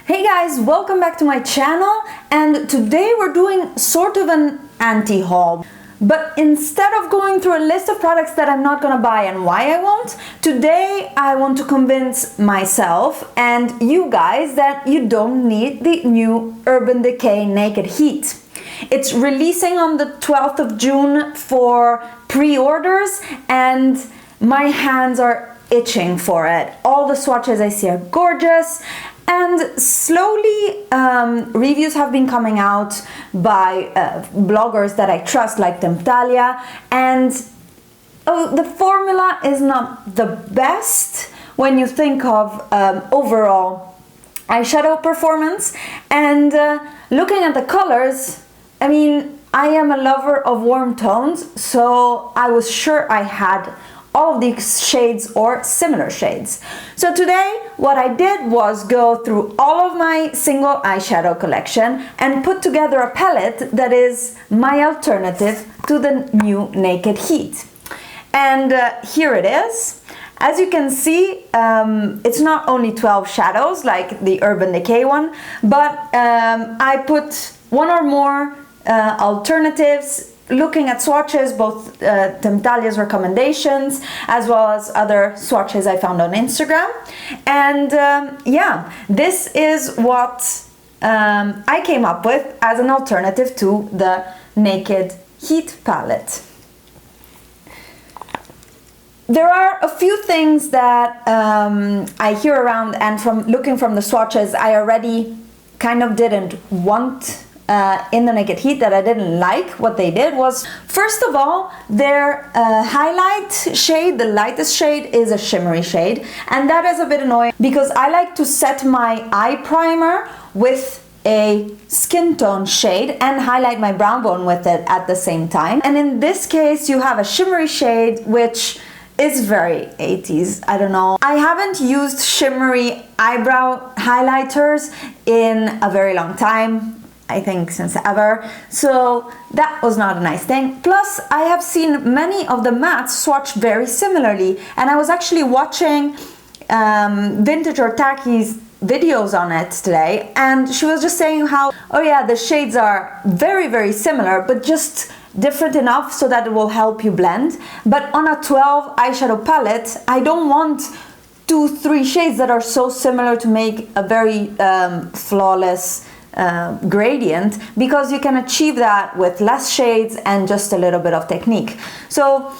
Hey guys, welcome back to my channel, and today we're doing sort of an anti-haul. But instead of going through a list of products that I'm not gonna buy and why I won't, today I want to convince myself and you guys that you don't need the new Urban Decay Naked Heat. It's releasing on the 12th of June for pre-orders and my hands are itching for it. All the swatches I see are gorgeous. And slowly reviews have been coming out by bloggers that I trust, like Temptalia, and the formula is not the best when you think of overall eyeshadow performance. And looking at the colors, I mean, I am a lover of warm tones, so I was sure I had all of these shades or similar shades. So today what I did was go through all of my single eyeshadow collection and put together a palette that is my alternative to the new Naked Heat. And here it is. As you can see, it's not only 12 shadows like the Urban Decay one, but I put one or more alternatives, looking at swatches, both Temptalia's recommendations as well as other swatches I found on Instagram. And yeah, this is what I came up with as an alternative to the Naked Heat palette. There are a few things that I hear around, and from looking from the swatches I already kind of didn't want in the Naked Heat, that I didn't like. What they did was, first of all, their highlight shade, the lightest shade, is a shimmery shade, and that is a bit annoying because I like to set my eye primer with a skin tone shade and highlight my brow bone with it at the same time. And in this case you have a shimmery shade which is very 80s, I don't know. I haven't used shimmery eyebrow highlighters in a very long time, I think since ever, so that was not a nice thing. Plus, I have seen many of the mattes swatch very similarly, and I was actually watching Vintage or Tacky's videos on it today, and she was just saying how, oh yeah, the shades are very, very similar, but just different enough so that it will help you blend. But on a 12 eyeshadow palette, I don't want 2-3 shades that are so similar to make a very flawless gradient, because you can achieve that with less shades and just a little bit of technique. So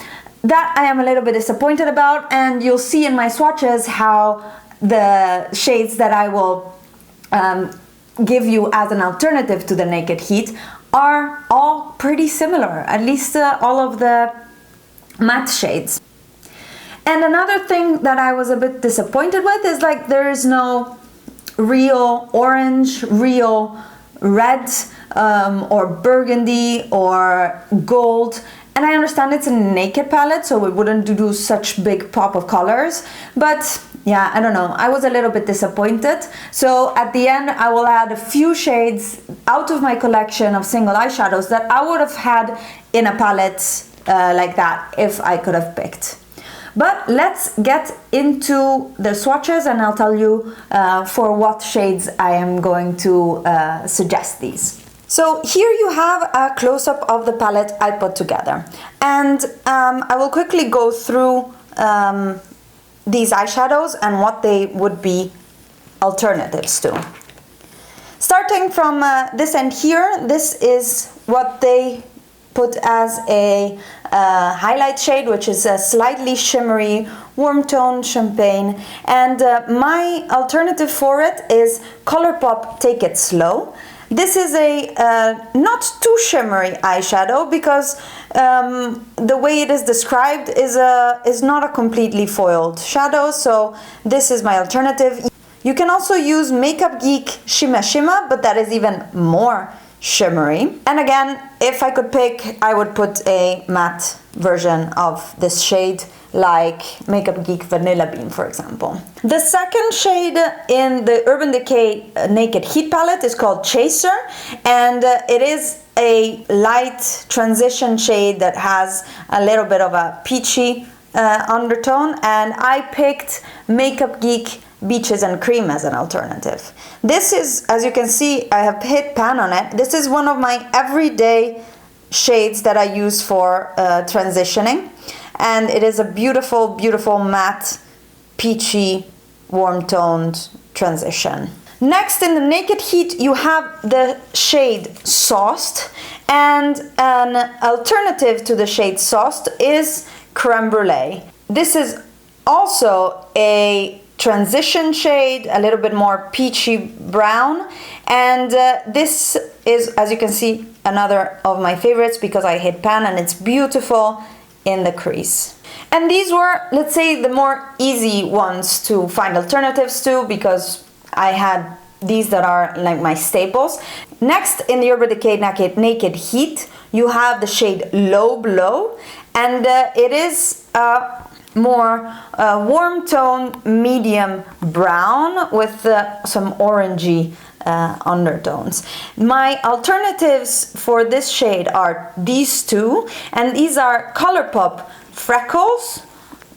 that I am a little bit disappointed about, and you'll see in my swatches how the shades that I will give you as an alternative to the Naked Heat are all pretty similar, at least all of the matte shades. And another thing that I was a bit disappointed with is, like, there is no real orange, real red, or burgundy or gold. And I understand it's a naked palette, so it wouldn't do such big pop of colors, but yeah, I don't know, I was a little bit disappointed. So at the end I will add a few shades out of my collection of single eyeshadows that I would have had in a palette like that if I could have picked. But let's get into the swatches, and I'll tell you for what shades I am going to suggest these. So here you have a close-up of the palette I put together, and I will quickly go through these eyeshadows and what they would be alternatives to. Starting from this end here, this is what they put as a highlight shade, which is a slightly shimmery warm tone champagne, and my alternative for it is Colourpop Take It Slow. This is a not too shimmery eyeshadow, because the way it is described is not a completely foiled shadow, so this is my alternative. You can also use Makeup Geek Shimma Shimma, but that is even more shimmery. And again, if I could pick, I would put a matte version of this shade, like Makeup Geek Vanilla Bean, for example. The second shade in the Urban Decay Naked Heat palette is called Chaser, and it is a light transition shade that has a little bit of a peachy undertone, and I picked Makeup Geek Beaches and Cream as an alternative. This is, as you can see, I have hit pan on it. This is one of my everyday shades that I use for transitioning. And it is a beautiful, beautiful matte, peachy, warm-toned transition. Next, in the Naked Heat, you have the shade Sauced, and an alternative to the shade Sauced is Creme Brulee. This is also a transition shade, a little bit more peachy brown, and this is, as you can see, another of my favorites because I hit pan and it's beautiful in the crease. And these were, let's say, the more easy ones to find alternatives to because I had these that are like my staples. Next, in the Urban Decay Naked Heat, you have the shade Low Blow, and it is more warm tone, medium brown with some orangey undertones. My alternatives for this shade are these two, and these are Colourpop Freckles,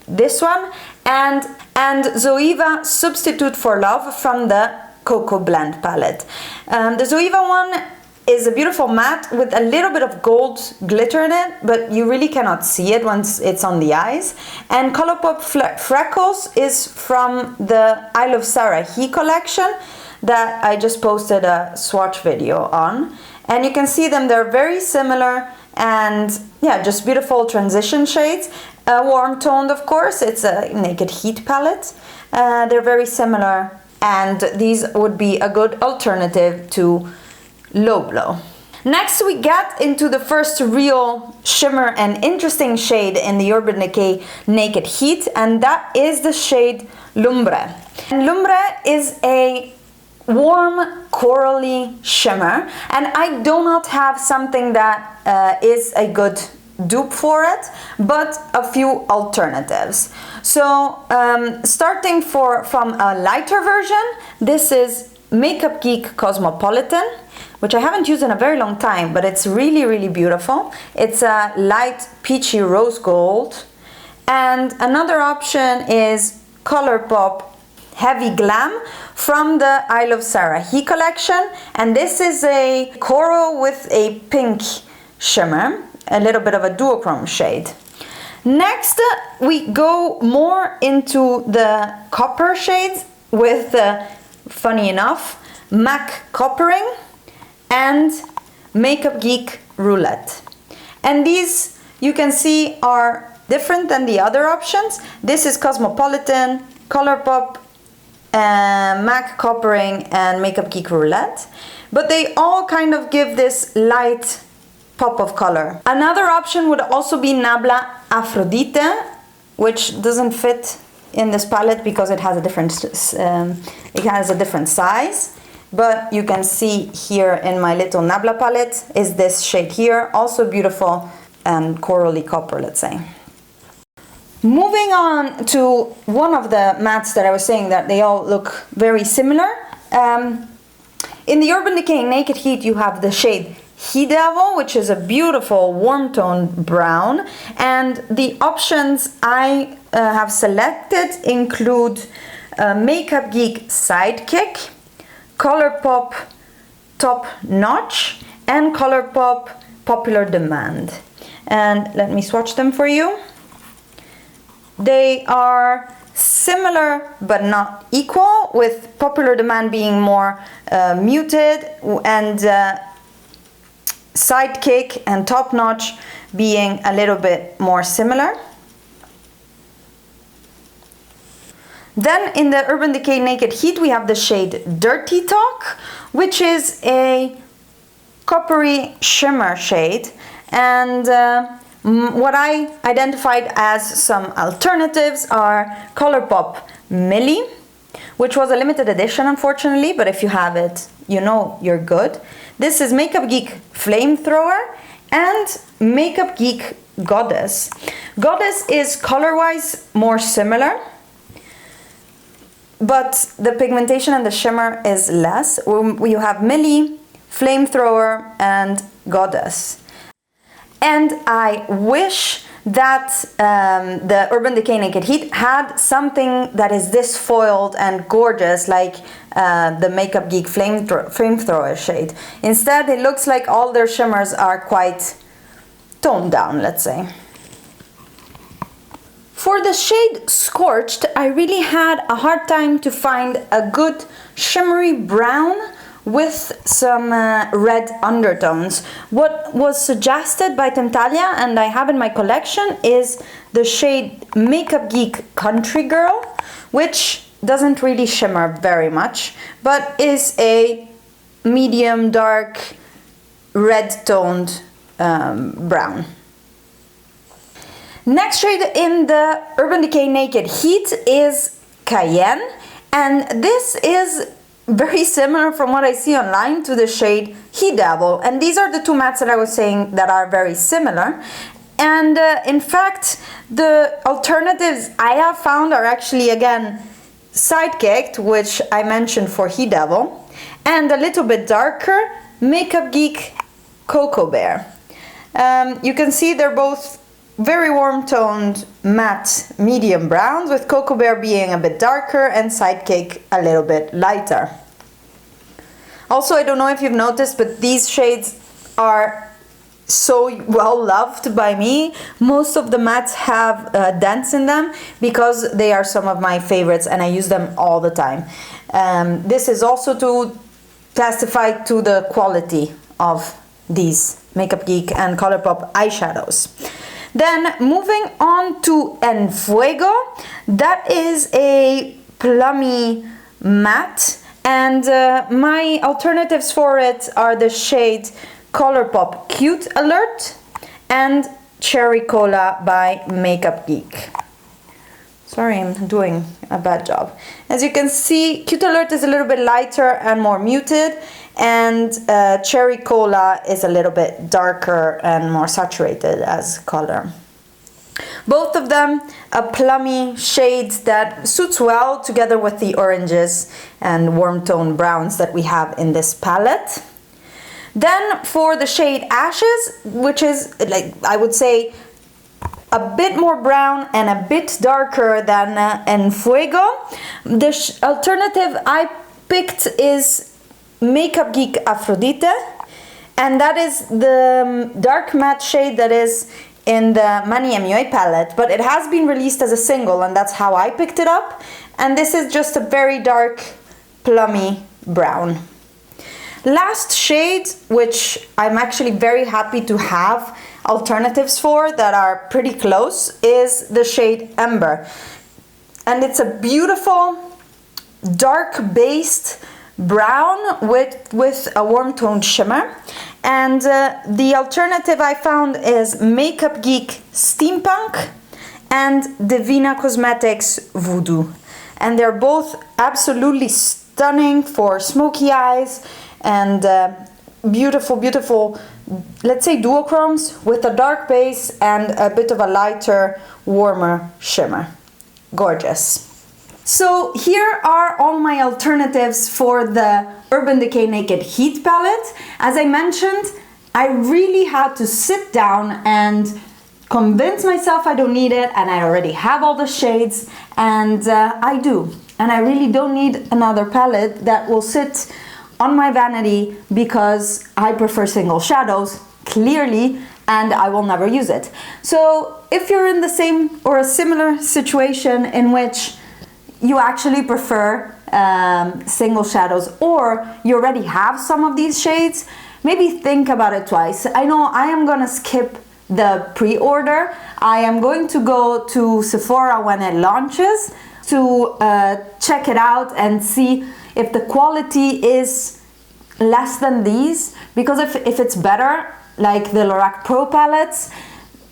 this one, and Zoeva Substitute for Love from the Cocoa Blend palette. The Zoeva one is a beautiful matte with a little bit of gold glitter in it, but you really cannot see it once it's on the eyes. And Colourpop Freckles is from the I Love Sarah He collection that I just posted a swatch video on. And you can see them, they're very similar, and yeah, just beautiful transition shades. Warm toned, of course, it's a Naked Heat palette. They're very similar, and these would be a good alternative to Low Blow. Next, we get into the first real shimmer and interesting shade in the Urban Decay Naked Heat, and that is the shade L'Umbra. And L'Umbra is a warm corally shimmer, and I do not have something that is a good dupe for it, but a few alternatives. So starting from a lighter version, this is Makeup Geek Cosmopolitan, which I haven't used in a very long time, but it's really, really beautiful. It's a light peachy rose gold. And another option is Colourpop Heavy Glam from the I Love Sarah He collection. And this is a coral with a pink shimmer, a little bit of a duochrome shade. Next, we go more into the copper shades with, funny enough, MAC Coppering and Makeup Geek Roulette. And these, you can see, are different than the other options. This is Cosmopolitan, Colourpop, MAC Coppering, and Makeup Geek Roulette. But they all kind of give this light pop of color. Another option would also be Nabla Aphrodite, which doesn't fit in this palette because it has a different size. But you can see here in my little Nabla palette is this shade here, also beautiful and corally copper, let's say. Moving on to one of the mattes that I was saying that they all look very similar. In the Urban Decay Naked Heat, you have the shade He Devil, which is a beautiful warm toned brown, and the options I have selected include Makeup Geek Sidekick, Colourpop Top Notch, and Colourpop Popular Demand. And let me swatch them for you. They are similar but not equal, with Popular Demand being more muted and Sidekick and Top Notch being a little bit more similar. Then in the Urban Decay Naked Heat, we have the shade Dirty Talk, which is a coppery shimmer shade. And what I identified as some alternatives are Colourpop Millie, which was a limited edition, unfortunately, but if you have it, you know you're good. This is Makeup Geek Flamethrower and Makeup Geek Goddess. Goddess is color-wise more similar, but the pigmentation and the shimmer is less. You have Millie, Flamethrower, and Goddess. And I wish that the Urban Decay Naked Heat had something that is this foiled and gorgeous, like the Makeup Geek Flamethrower shade. Instead, it looks like all their shimmers are quite toned down, let's say. For the shade Scorched, I really had a hard time to find a good shimmery brown with some red undertones. What was suggested by Tentalia, and I have in my collection, is the shade Makeup Geek Country Girl, which doesn't really shimmer very much, but is a medium dark red toned brown. Next shade in the Urban Decay Naked Heat is Cayenne, and this is very similar from what I see online to the shade He Devil, and these are the two mattes that I was saying that are very similar. And in fact, the alternatives I have found are actually, again, Sidekicked, which I mentioned for He Devil, and a little bit darker Makeup Geek Cocoa Bear. You can see they're both very warm toned matte medium browns, with Cocoa Bear being a bit darker and Sidekick a little bit lighter. Also, I don't know if you've noticed, but these shades are so well loved by me. Most of the mattes have dents in them because they are some of my favorites and I use them all the time. This is also to testify to the quality of these Makeup Geek and Colourpop eyeshadows. Then moving on to En Fuego, that is a plummy matte, and my alternatives for it are the shade Colourpop Cute Alert and Cherry Cola by Makeup Geek. Sorry, I'm doing a bad job. As you can see, Cute Alert is a little bit lighter and more muted, and Cherry Cola is a little bit darker and more saturated as color. Both of them a plummy shade that suits well together with the oranges and warm tone browns that we have in this palette. Then for the shade Ashes, which is, like, I would say a bit more brown and a bit darker than En Fuego, the alternative I picked is Makeup Geek Aphrodite, and that is the dark matte shade that is in the Mani MUA palette, but it has been released as a single, and that's how I picked it up. And this is just a very dark plummy brown. Last shade, which I'm actually very happy to have alternatives for that are pretty close, is the shade Umbra, and it's a beautiful dark based brown with a warm toned shimmer. And the alternative I found is Makeup Geek Steampunk and Divina Cosmetics Voodoo, and they're both absolutely stunning for smoky eyes and beautiful, let's say, duochromes with a dark base and a bit of a lighter, warmer shimmer. Gorgeous. So here are all my alternatives for the Urban Decay Naked Heat palette. As I mentioned, I really had to sit down and convince myself I don't need it, and I already have all the shades, and I do. And I really don't need another palette that will sit on my vanity because I prefer single shadows, clearly, and I will never use it. So if you're in the same or a similar situation in which you actually prefer single shadows, or you already have some of these shades, maybe think about it twice. I know I am gonna skip the pre-order. I am going to go to Sephora when it launches to check it out and see if the quality is less than these, because if it's better, like the Lorac Pro palettes,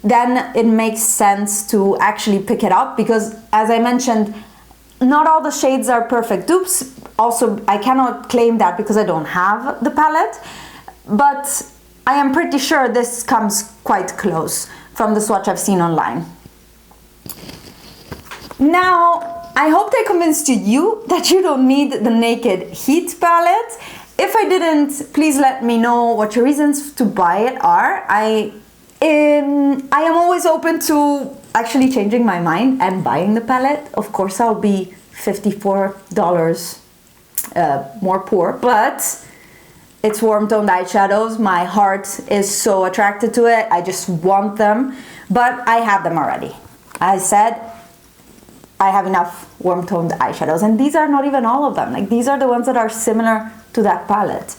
then it makes sense to actually pick it up, because as I mentioned, not all the shades are perfect dupes. Also, I cannot claim that because I don't have the palette, but I am pretty sure this comes quite close from the swatch I've seen online. Now, I hope I convinced you that you don't need the Naked Heat palette. If I didn't, please let me know what your reasons to buy it are. I I am always open to actually changing my mind and buying the palette. Of course, I'll be $54 more poor, but it's warm toned eyeshadows. My heart is so attracted to it. I just want them, but I have them already. I said I have enough warm toned eyeshadows, and these are not even all of them. Like, these are the ones that are similar to that palette.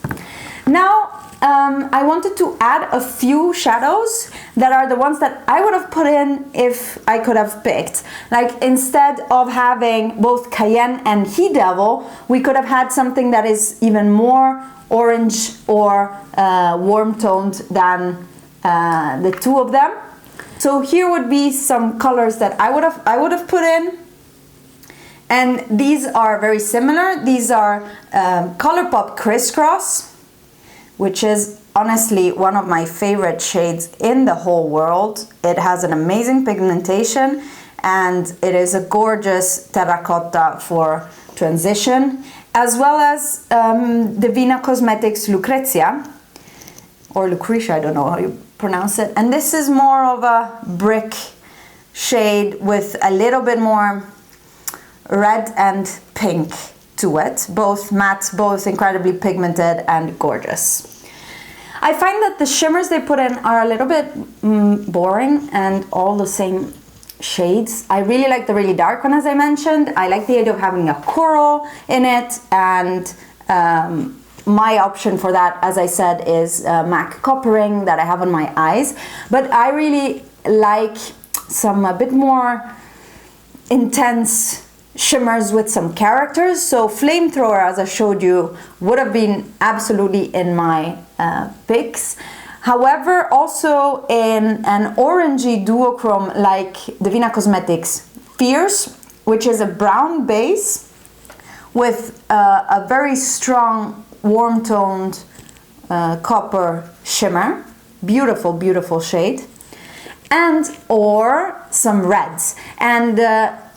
Now, I wanted to add a few shadows that are the ones that I would have put in if I could have picked. Like, instead of having both Cayenne and He Devil, we could have had something that is even more orange or warm toned than the two of them. So here would be some colors that I would have put in. And these are very similar. These are Colourpop Crisscross, which is honestly one of my favorite shades in the whole world. It has an amazing pigmentation and it is a gorgeous terracotta for transition, as well as Divina Cosmetics Lucrezia, or Lucretia, I don't know how you pronounce it. And this is more of a brick shade with a little bit more red and pink to it, both matte, both incredibly pigmented and gorgeous. I find that the shimmers they put in are a little bit boring and all the same shades. I really like the really dark one, as I mentioned. I like the idea of having a coral in it, and my option for that, as I said, is MAC Coppering that I have on my eyes. But I really like some a bit more intense shimmers with some characters. So Flamethrower, as I showed you, would have been absolutely in my picks. However, also in an orangey duochrome like Divina Cosmetics Fierce, which is a brown base with a very strong warm toned copper shimmer. Beautiful, beautiful shade. And or some reds. And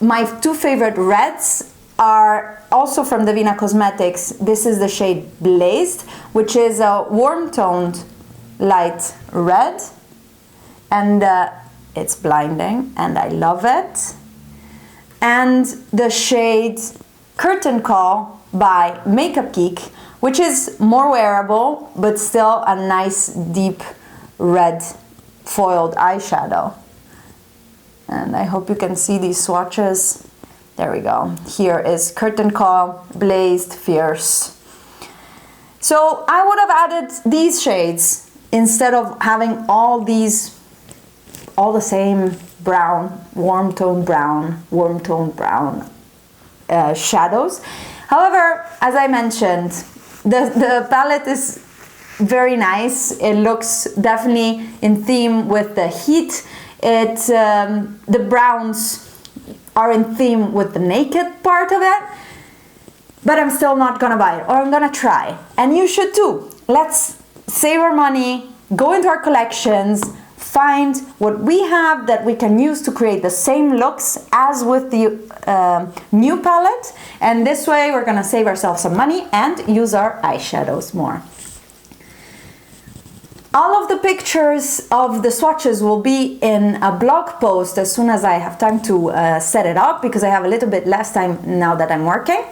my two favorite reds are also from Divina Cosmetics. This is the shade Blazed, which is a warm toned light red, and it's blinding and I love it. And the shade Curtain Call by Makeup Geek, which is more wearable but still a nice deep red foiled eyeshadow. And I hope you can see these swatches. There we go. Here is Curtain Call, Blazed, Fierce. So I would have added these shades instead of having all these, all the same brown, warm toned brown, shadows. However, as I mentioned, the palette is very nice. It looks definitely in theme with the heat. The browns are in theme with the naked part of it, but I'm still not gonna buy it, or I'm gonna try. And you should too. Let's save our money, go into our collections, find what we have that we can use to create the same looks as with the new palette, and this way we're gonna save ourselves some money and use our eyeshadows more. All of the pictures of the swatches will be in a blog post as soon as I have time to set it up, because I have a little bit less time now that I'm working.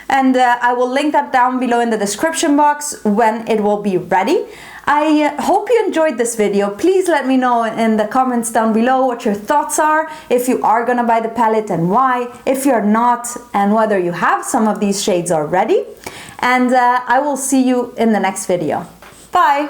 And I will link that down below in the description box when it will be ready. I hope you enjoyed this video. Please let me know in the comments down below what your thoughts are, if you are gonna buy the palette and why, if you're not, and whether you have some of these shades already. And I will see you in the next video. Bye!